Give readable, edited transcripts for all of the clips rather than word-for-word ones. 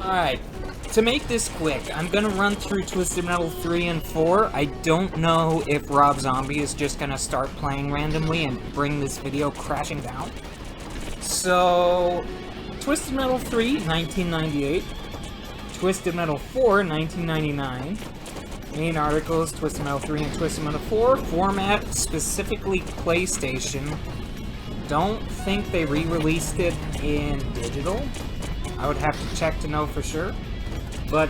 Alright, to make this quick, I'm gonna run through Twisted Metal 3 and 4. I don't know if Rob Zombie is just gonna start playing randomly and bring this video crashing down. So, Twisted Metal 3, 1998. Twisted Metal 4, 1999. Main articles, Twisted Metal 3 and Twisted Metal 4. Format, specifically PlayStation. Don't think they re-released it in digital. I would have to check to know for sure. But,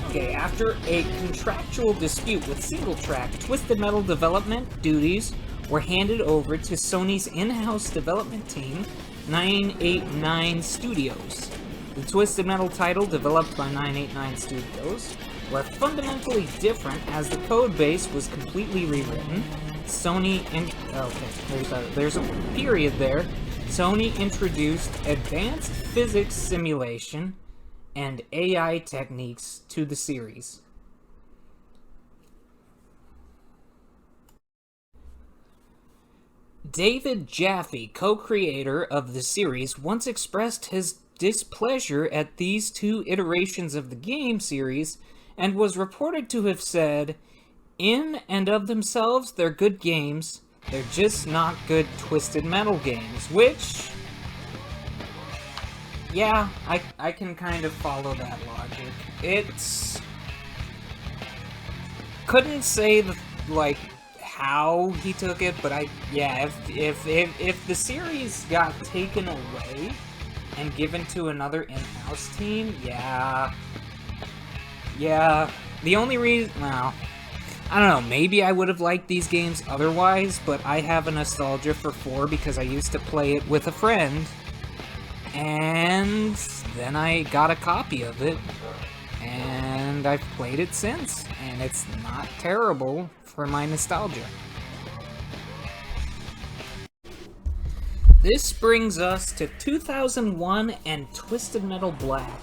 okay, after a contractual dispute with SingleTrac, Twisted Metal development duties were handed over to Sony's in-house development team, 989 Studios. The Twisted Metal title, developed by 989 Studios, were fundamentally different as the code base was completely rewritten. There's a period there. Sony introduced advanced physics simulation and AI techniques to the series. David Jaffe, co-creator of the series, once expressed his displeasure at these two iterations of the game series and was reported to have said, "In and of themselves, they're good games. They're just not good Twisted Metal games," which, yeah, I can kind of follow that logic. It's... couldn't say, how he took it, but if the series got taken away and given to another in-house team, yeah, the only reason, well, I don't know, maybe I would have liked these games otherwise, but I have a nostalgia for 4 because I used to play it with a friend, and then I got a copy of it, and I've played it since, and it's not terrible for my nostalgia. This brings us to 2001 and Twisted Metal Black.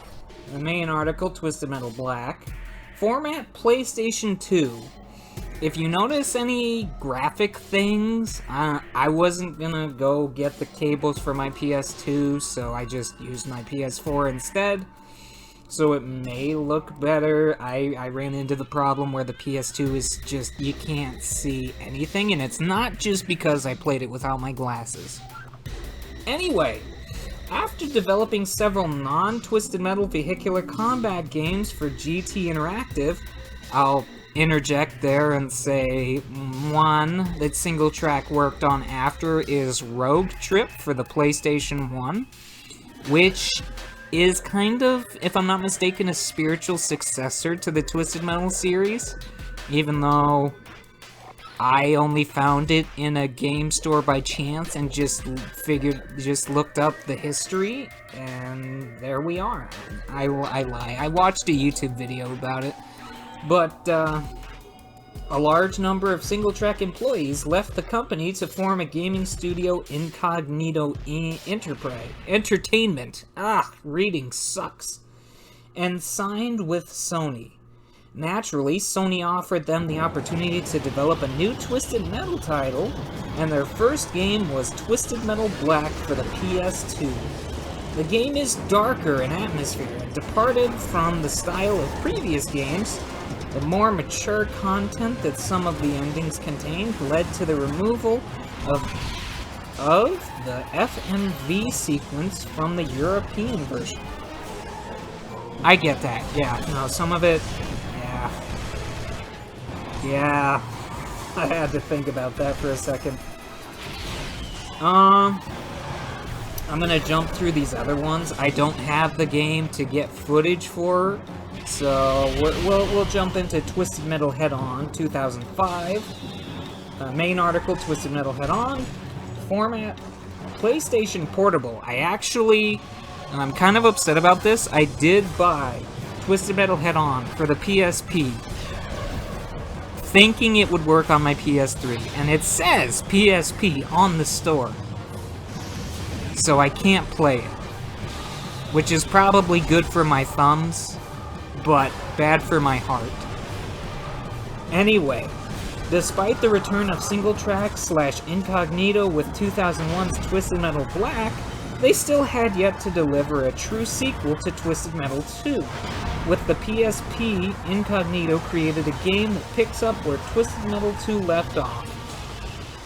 The main article, Twisted Metal Black. Format, PlayStation 2. If you notice any graphic things, I wasn't gonna go get the cables for my PS2, so I just used my PS4 instead. So it may look better. I ran into the problem where the PS2 is just, you can't see anything, and it's not just because I played it without my glasses. Anyway, after developing several non-Twisted Metal vehicular combat games for GT Interactive, I'll interject there and say one that SingleTrac worked on after is Rogue Trip for the PlayStation 1, which is kind of, if I'm not mistaken, a spiritual successor to the Twisted Metal series, even though I only found it in a game store by chance and just looked up the history, and there we are. I lie. I watched a YouTube video about it. But, a large number of SingleTrac employees left the company to form a gaming studio, Incognito Entertainment. Reading sucks. And signed with Sony. Naturally, Sony offered them the opportunity to develop a new Twisted Metal title, and their first game was Twisted Metal Black for the PS2. The game is darker in atmosphere and departed from the style of previous games. The more mature content that some of the endings contained led to the removal of the FMV sequence from the European version. I get that, yeah. No, some of it, yeah. I had to think about that for a second. I'm gonna jump through these other ones. I don't have the game to get footage for, so we'll jump into Twisted Metal Head-On, 2005. Main article, Twisted Metal Head-On. Format, PlayStation Portable. I'm kind of upset about this. I did buy Twisted Metal Head-On for the PSP, thinking it would work on my PS3, and it says PSP on the store. So I can't play it, which is probably good for my thumbs, but bad for my heart. Anyway, despite the return of SingleTrac / Incognito with 2001's Twisted Metal Black, they still had yet to deliver a true sequel to Twisted Metal 2. With the PSP, Incognito created a game that picks up where Twisted Metal 2 left off.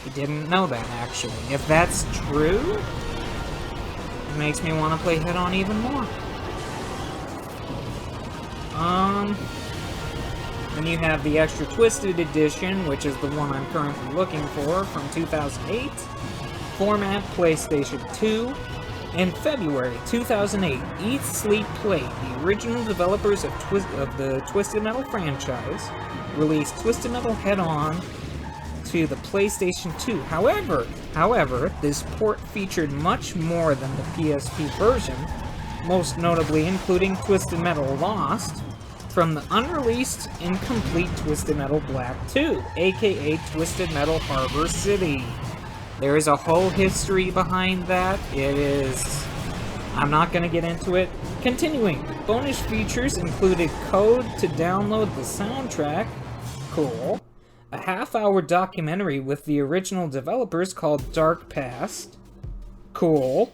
I didn't know that, actually. If that's true, it makes me want to play Head-On even more. Then you have the Extra Twisted Edition, which is the one I'm currently looking for, from 2008. Format, PlayStation 2. In February 2008, Eat, Sleep, Play, the original developers of the Twisted Metal franchise, released Twisted Metal Head-On to the PlayStation 2. However, this port featured much more than the PSP version, most notably including Twisted Metal Lost, from the unreleased incomplete Twisted Metal Black 2, aka Twisted Metal Harbor City. There is a whole history behind that. I'm not going to get into it. Continuing, bonus features included code to download the soundtrack. Cool. A half-hour documentary with the original developers called Dark Past. Cool.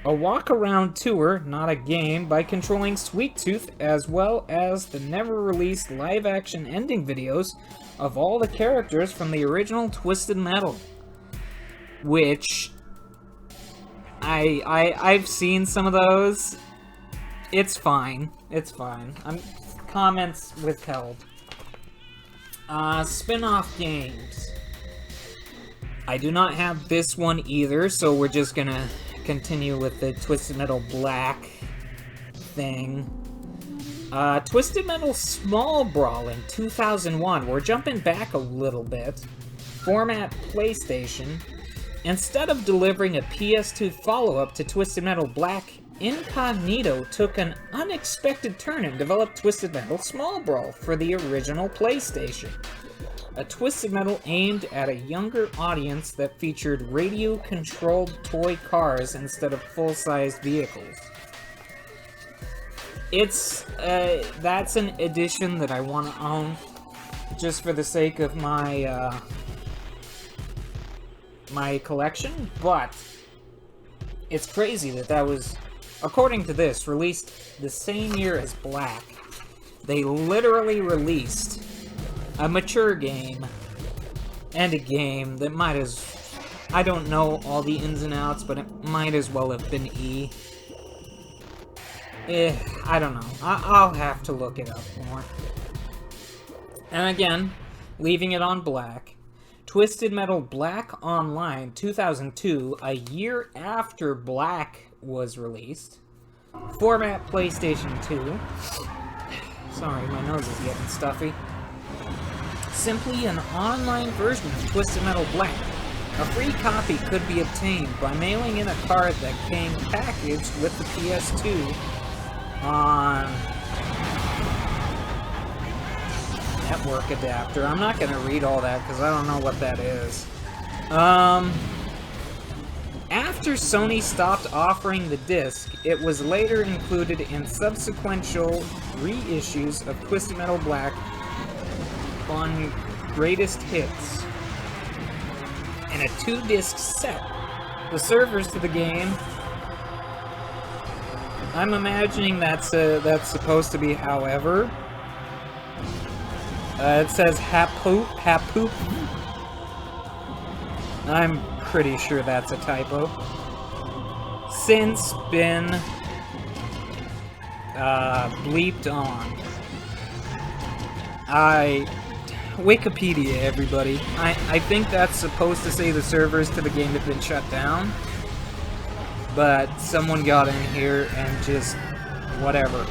A walk-around tour, not a game, by controlling Sweet Tooth, as well as the never-released live-action ending videos of all the characters from the original Twisted Metal. Which, I've seen some of those. It's fine. It's fine. Comments withheld. Spin-off games. I do not have this one either, so we're just gonna continue with the Twisted Metal Black thing. Twisted Metal Small Brawl in 2001. We're jumping back a little bit. Format, PlayStation. Instead of delivering a PS2 follow-up to Twisted Metal Black, Incognito took an unexpected turn and developed Twisted Metal Small Brawl for the original PlayStation. A Twisted Metal aimed at a younger audience that featured radio-controlled toy cars instead of full-sized vehicles. That's an edition that I want to own, just for the sake of my collection, but it's crazy that was, according to this, released the same year as Black. They literally released a mature game and a game that I don't know all the ins and outs, but it might as well have been E. I don't know. I'll have to look it up more. And again, leaving it on Black. Twisted Metal Black Online 2002, a year after Black was released. Format, PlayStation 2. Sorry, my nose is getting stuffy. Simply an online version of Twisted Metal Black. A free copy could be obtained by mailing in a card that came packaged with the PS2 on network adapter. I'm not going to read all that because I don't know what that is. After Sony stopped offering the disc, it was later included in subsequential reissues of Twisted Metal Black on Greatest Hits. In a 2-disc set. The servers to the game, I'm imagining that's supposed to be however. It says Hapoop. I'm pretty sure that's a typo. Since been bleeped on. Wikipedia, everybody. I think that's supposed to say the servers to the game have been shut down. But someone got in here and just whatever.